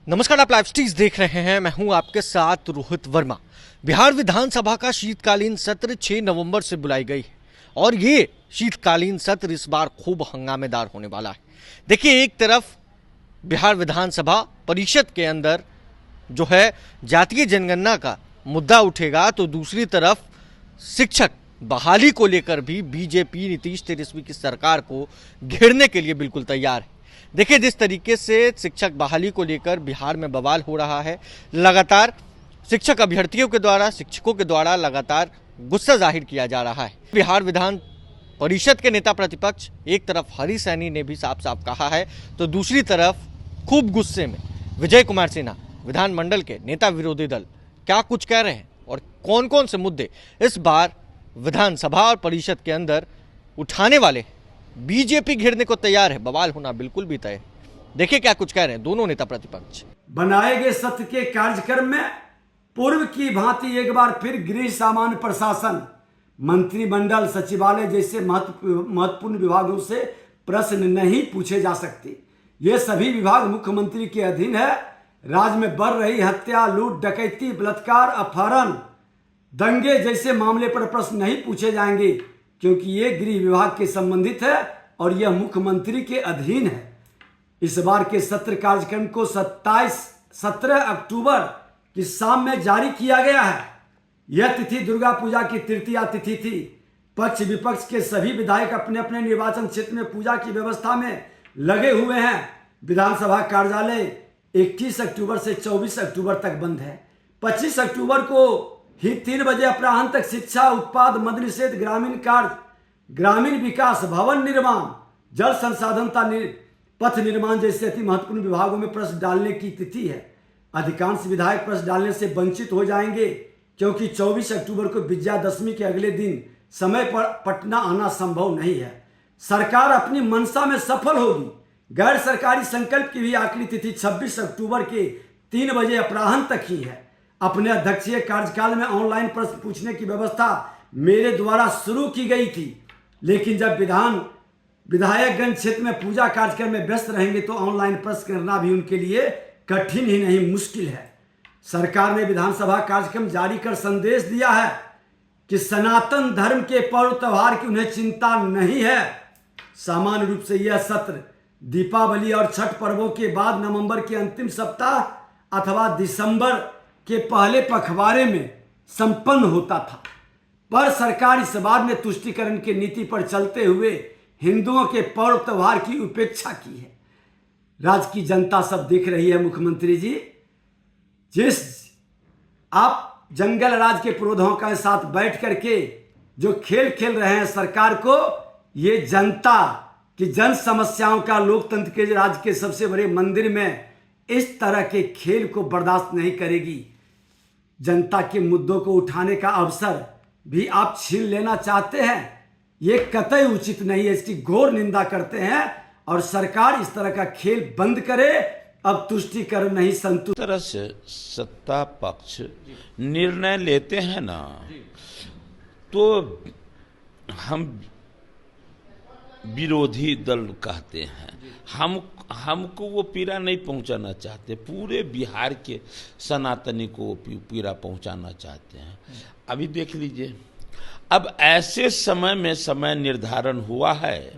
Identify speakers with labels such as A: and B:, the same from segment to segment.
A: नमस्कार, आप live streams देख रहे हैं। मैं हूं आपके साथ रोहित वर्मा। बिहार विधानसभा का शीतकालीन सत्र 6 नवंबर से बुलाई गई है और ये शीतकालीन सत्र इस बार खूब हंगामेदार होने वाला है। देखिए, एक तरफ बिहार विधानसभा परिषद के अंदर जो है जातीय जनगणना का मुद्दा उठेगा, तो दूसरी तरफ शिक्षक बहाली को लेकर भी बीजेपी नीतीश तेजस्वी की सरकार को घेरने के लिए बिल्कुल तैयार है। देखिए, जिस तरीके से शिक्षक बहाली को लेकर बिहार में बवाल हो रहा है, लगातार शिक्षक अभ्यर्थियों के द्वारा, शिक्षकों के द्वारा लगातार गुस्सा जाहिर किया जा रहा है। बिहार विधान परिषद के नेता प्रतिपक्ष एक तरफ हरी सैनी ने भी साफ साफ कहा है, तो दूसरी तरफ खूब गुस्से में विजय कुमार सिन्हा, विधानमंडल के नेता विरोधी दल, क्या कुछ कह रहे हैं और कौन कौन से मुद्दे इस बार विधानसभा और परिषद के अंदर उठाने वाले हैं। बीजेपी घेरने को तैयार है, बवाल होना बिल्कुल भी तय है। देखिए क्या कुछ कह रहे हैं दोनों नेता प्रतिपक्ष।
B: बनाए गए सत्र के कार्यक्रम में पूर्व की भांति एक बार फिर गृह सामान्य प्रशासन, मंत्रिमंडल, सचिवालय जैसे महत्वपूर्ण विभागों से प्रश्न नहीं पूछे जा सकते। ये सभी विभाग मुख्यमंत्री के अधीन है। राज्य में बढ़ रही हत्या, लूट, डकैती, बलात्कार, अपहरण, दंगे जैसे मामले पर प्रश्न नहीं पूछे जाएंगे, क्योंकि ये गृह विभाग के संबंधित है और यह मुख्यमंत्री के अधीन है। इस बार के सत्र कार्यक्रम को 17 अक्टूबर की शाम में जारी किया गया है। यह तिथि दुर्गा पूजा की तृतीया तिथि थी। पक्ष विपक्ष के सभी विधायक अपने अपने निर्वाचन क्षेत्र में पूजा की व्यवस्था में लगे हुए हैं। विधानसभा कार्यालय 21 अक्टूबर से 24 अक्टूबर तक बंद है। 25 अक्टूबर को ही 3 बजे अपराह्न तक शिक्षा, उत्पाद, मद्य निषेध, ग्रामीण कार्य, ग्रामीण विकास, भवन निर्माण, जल संसाधन, पथ निर्माण जैसे अति महत्वपूर्ण विभागों में प्रश्न डालने की तिथि है। अधिकांश विधायक प्रश्न डालने से वंचित हो जाएंगे, क्योंकि 24 अक्टूबर को विजयादशमी के अगले दिन समय पर पटना आना संभव नहीं है। सरकार अपनी मंशा में सफल होगी। गैर सरकारी संकल्प की भी आखिरी तिथि 26 अक्टूबर के 3 बजे अपराह्न तक ही है। अपने अध्यक्षीय कार्यकाल में ऑनलाइन प्रश्न पूछने की व्यवस्था मेरे द्वारा शुरू की गई थी, लेकिन जब विधायकगण क्षेत्र में पूजा कार्यक्रम में व्यस्त रहेंगे तो ऑनलाइन प्रश्न करना भी उनके लिए कठिन ही नहीं, मुश्किल है। सरकार ने विधानसभा कार्यक्रम जारी कर संदेश दिया है कि सनातन धर्म के पर्व त्योहार की उन्हें चिंता नहीं है। सामान्य रूप से यह सत्र दीपावली और छठ पर्वों के बाद नवंबर के अंतिम सप्ताह अथवा दिसंबर के पहले पखवाड़े में संपन्न होता था, पर सरकार इस बार ने तुष्टीकरण की नीति पर चलते हुए हिंदुओं के पर्व त्योहार की उपेक्षा की है। राज्य की जनता सब देख रही है। मुख्यमंत्री जी, जिस आप जंगल राज के पुरोधाओं के साथ बैठ करके जो खेल खेल रहे हैं सरकार को, ये जनता की जन समस्याओं का लोकतंत्र के राज्य के सबसे बड़े मंदिर में इस तरह के खेल को बर्दाश्त नहीं करेगी। जनता के मुद्दों को उठाने का अवसर भी आप छीन लेना चाहते हैं, ये कतई उचित नहीं है। इसकी घोर निंदा करते हैं और सरकार इस तरह का खेल बंद करे। अब तुष्टीकरण नहीं, संतुष्ट
C: तरह से सत्ता पक्ष निर्णय लेते हैं ना, तो हम विरोधी दल कहते हैं। हमको वो पीड़ा नहीं पहुंचाना चाहते, पूरे बिहार के सनातनी को पीड़ा पहुंचाना चाहते हैं। अभी देख लीजिए, अब ऐसे समय में समय निर्धारण हुआ है,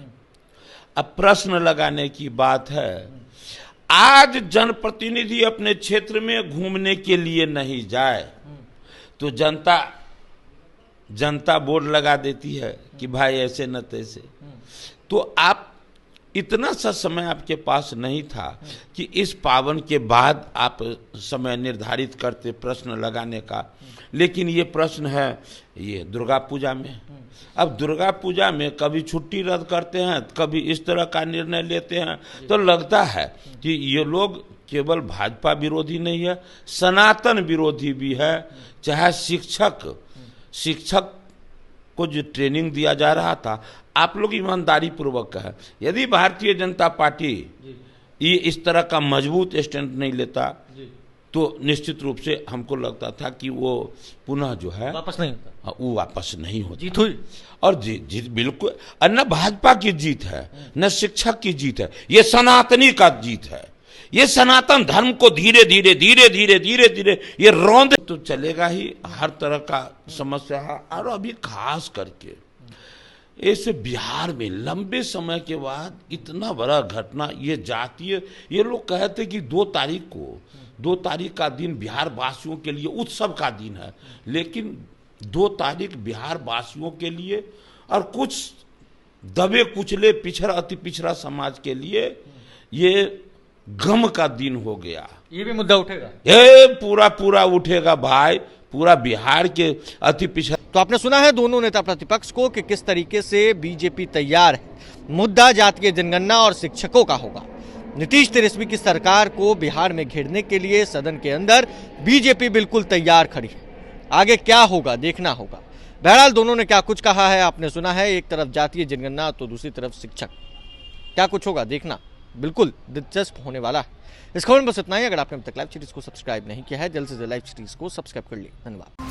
C: अब प्रश्न लगाने की बात है। आज जनप्रतिनिधि अपने क्षेत्र में घूमने के लिए नहीं जाए तो जनता बोर्ड लगा देती है कि भाई ऐसे न तैसे। तो आप इतना सा समय आपके पास नहीं था कि इस पावन के बाद आप समय निर्धारित करते प्रश्न लगाने का, लेकिन ये प्रश्न है ये दुर्गा पूजा में। अब दुर्गा पूजा में कभी छुट्टी रद्द करते हैं, कभी इस तरह का निर्णय लेते हैं, तो लगता है कि ये लोग केवल भाजपा विरोधी नहीं है, सनातन विरोधी भी है। चाहे शिक्षक को जो ट्रेनिंग दिया जा रहा था, आप लोग ईमानदारी पूर्वक कहें, यदि भारतीय जनता पार्टी ये इस तरह का मजबूत स्टैंड नहीं लेता तो निश्चित रूप से हमको लगता था कि वो पुनः जो है
A: वापस नहीं होता,
C: वो वापस नहीं होता।
A: जीत हुई
C: और जीत बिल्कुल न भाजपा की जीत है, न शिक्षक की जीत है, ये सनातनी का जीत है। ये सनातन धर्म को धीरे धीरे धीरे धीरे धीरे धीरे ये रौंद तो चलेगा ही, हर तरह का समस्या है। और अभी खास करके ऐसे बिहार में लंबे समय के बाद इतना बड़ा घटना, ये जातीय, ये लोग कहते कि 2 तारीख का दिन बिहार वासियों के लिए उत्सव का दिन है, लेकिन 2 तारीख बिहार वासियों के लिए और कुछ दबे कुचले पिछड़ा अति पिछड़ा समाज के लिए ये गम का दिन हो गया।
A: ये भी मुद्दा उठेगा,
C: ये पूरा उठेगा भाई, पूरा बिहार के अति पिछड़ा।
A: तो आपने सुना है दोनों नेता प्रतिपक्ष को कि किस तरीके से बीजेपी तैयार है। मुद्दा जातीय जनगणना और शिक्षकों का होगा। नीतीश 13वीं की सरकार को बिहार में घेरने के लिए सदन के अंदर बीजेपी बिल्कुल तैयार खड़ी है। आगे क्या होगा देखना होगा। बहरहाल दोनों ने क्या कुछ कहा है आपने सुना है, एक तरफ जातीय जनगणना तो दूसरी तरफ शिक्षक। क्या कुछ होगा देखना बिल्कुल दिलचस्प होने वाला है। इस खबर में बस इतना ही। अगर आपने अब तक लाइव सीरीज को सब्सक्राइब नहीं किया है, जल्द से जल्द लाइव सीरीज को सब्सक्राइब कर लीजिए। धन्यवाद।